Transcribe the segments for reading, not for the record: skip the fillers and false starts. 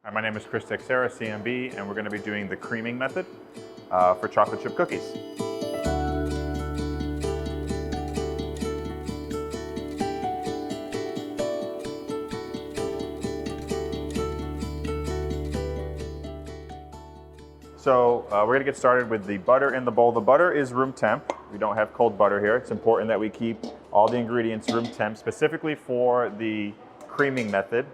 Hi, my name is Teixeira, CMB, and we're going to be doing the creaming method for chocolate chip cookies. So we're going to get started with the butter in the bowl. The butter is room temp. We don't have cold butter here. It's important that we keep all the ingredients room temp, specifically for the creaming method.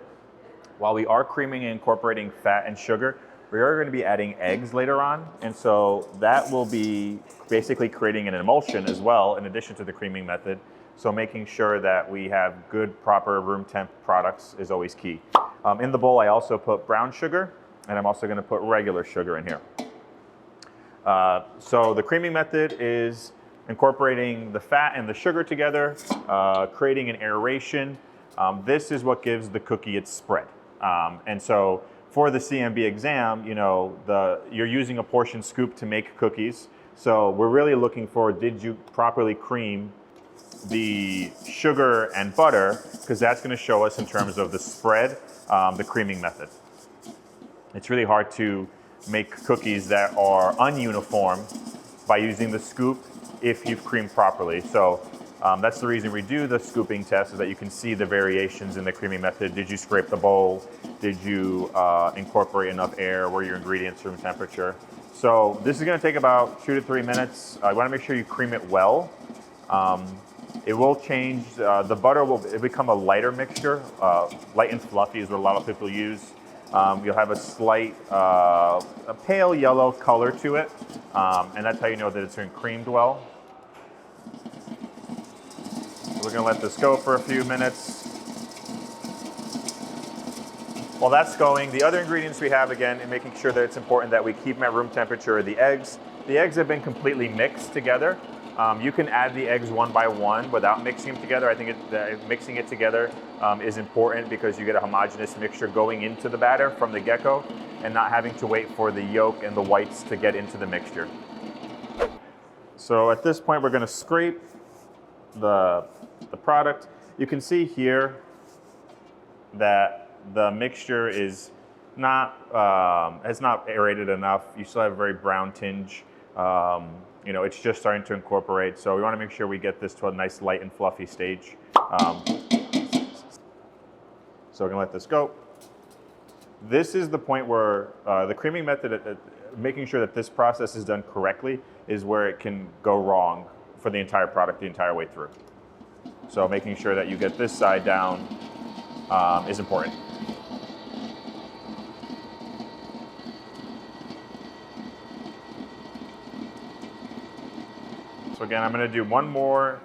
While we are creaming and incorporating fat and sugar, we are going to be adding eggs later on, and so that will be basically creating an emulsion as well in addition to the creaming method. So making sure that we have good, proper room temp products is always key. In the bowl I also put brown sugar, and I'm also going to put regular sugar in here. So the creaming method is incorporating the fat and the sugar together, creating an aeration. This is what gives the cookie its spread. And so for the CMB exam, you're using a portion scoop to make cookies. So we're really looking for, did you properly cream the sugar and butter? Because that's going to show us in terms of the spread, the creaming method. It's really hard to make cookies that are ununiform by using the scoop if you've creamed properly. So that's the reason we do the scooping test, is that you can see the variations in the creaming method. Did you scrape the bowl? Did you incorporate enough air? Were your ingredients room temperature? So this is going to take about 2 to 3 minutes. You want to make sure you cream it well. It will change, the butter will become a lighter mixture. Light and fluffy is what a lot of people use. You'll have a slight, a pale yellow color to it, and that's how you know that it's been creamed well. We're going to let this go for a few minutes. While that's going, the other ingredients we have, again, in making sure that it's important that we keep them at room temperature, are the eggs. The eggs have been completely mixed together. You can add the eggs one by one without mixing them together. I think mixing it together is important because you get a homogeneous mixture going into the batter from the get-go and not having to wait for the yolk and the whites to get into the mixture. So at this point, we're going to scrape the product. You can see here that the mixture is not has not aerated enough. You still have a very brown tinge. It's just starting to incorporate, so we want to make sure we get this to a nice light and fluffy stage. So we're going to let this go. This is the point where the creaming method, making sure that this process is done correctly, is where it can go wrong for the entire product the entire way through. So making sure that you get this side down is important. So again, I'm going to do one more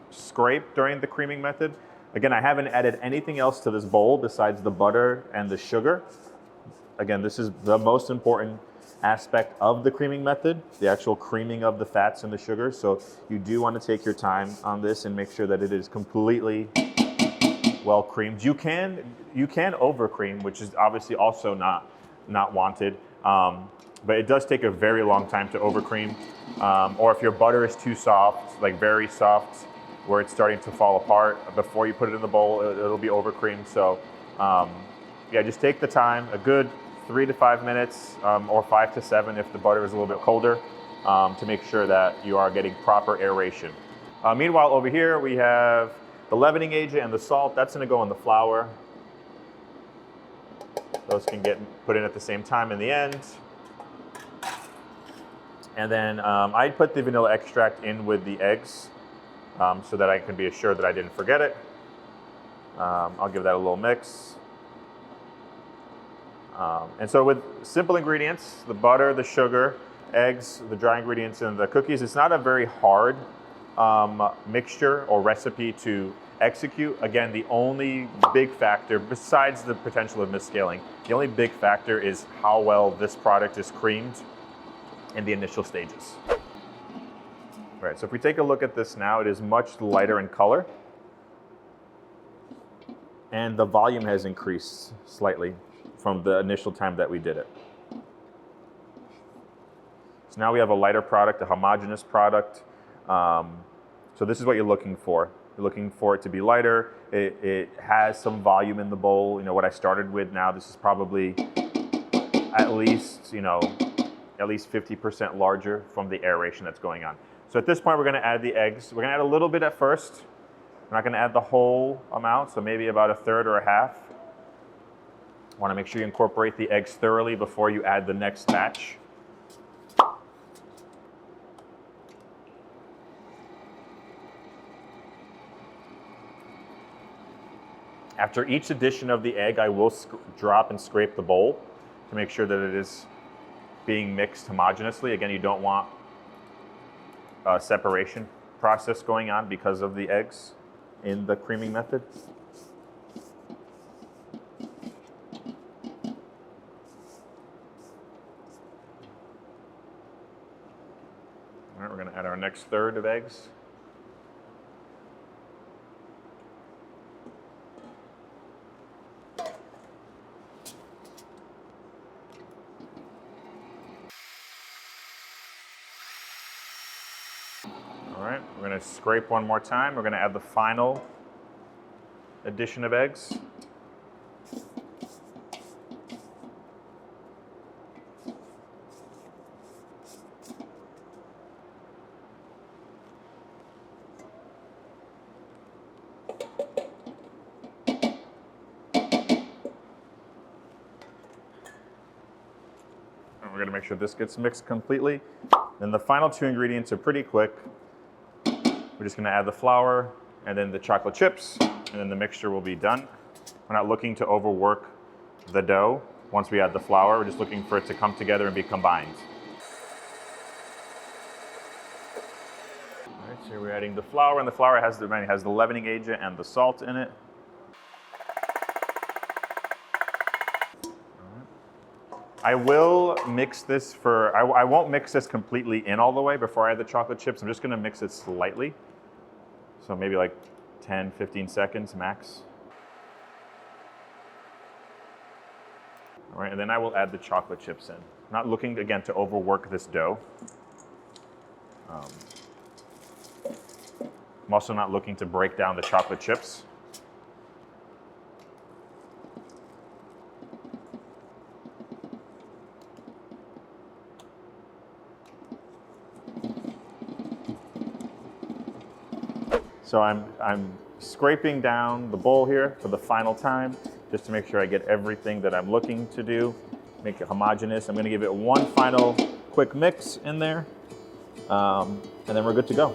scrape during the creaming method. Again, I haven't added anything else to this bowl besides the butter and the sugar. Again, this is the most important aspect of the creaming method, the actual creaming of the fats and the sugar. So you do want to take your time on this and make sure that it is completely well creamed. You can over cream, which is obviously also not wanted. But it does take a very long time to over cream. Or if your butter is too soft, like very soft, where it's starting to fall apart, before you put it in the bowl, it'll be over creamed. So yeah, just take the time, a good 3 to 5 minutes, or 5 to 7 if the butter is a little bit colder, to make sure that you are getting proper aeration. Meanwhile, over here we have the leavening agent and the salt. That's going to go in the flour. Those can get put in at the same time in the end. And then I put the vanilla extract in with the eggs so that I can be assured that I didn't forget it. I'll give that a little mix. And so with simple ingredients, the butter, the sugar, eggs, the dry ingredients, and the cookies, it's not a very hard mixture or recipe to execute. Again, the only big factor, besides the potential of misscaling, the only big factor is how well this product is creamed in the initial stages. All right, so if we take a look at this now, it is much lighter in color, and the volume has increased slightly from the initial time that we did it. So now we have a lighter product, a homogeneous product. So this is what you're looking for. You're looking for it to be lighter. It has some volume in the bowl. You know, what I started with now, this is probably at least, you know, at least 50% larger from the aeration that's going on. So at this point, we're gonna add the eggs. We're gonna add a little bit at first. We're not gonna add the whole amount, so maybe about a third or a half. Wanna make sure you incorporate the eggs thoroughly before you add the next batch. After each addition of the egg, I will drop and scrape the bowl to make sure that it is being mixed homogeneously. Again, you don't want a separation process going on because of the eggs in the creaming method. All right, we're going to add our next third of eggs. All right, we're going to scrape one more time. We're going to add the final addition of eggs. And we're going to make sure this gets mixed completely. Then the final two ingredients are pretty quick. We're just gonna add the flour and then the chocolate chips, and then the mixture will be done. We're not looking to overwork the dough. Once we add the flour, we're just looking for it to come together and be combined. All right, so we're adding the flour, and the flour has the leavening agent and the salt in it. I will mix this I won't mix this completely in all the way before I add the chocolate chips. I'm just gonna mix it slightly. So maybe like 10, 15 seconds max. All right, and then I will add the chocolate chips in. Not looking, again, to overwork this dough. I'm also not looking to break down the chocolate chips. So I'm scraping down the bowl here for the final time, just to make sure I get everything that I'm looking to do, make it homogeneous. I'm gonna give it one final quick mix in there, and then we're good to go.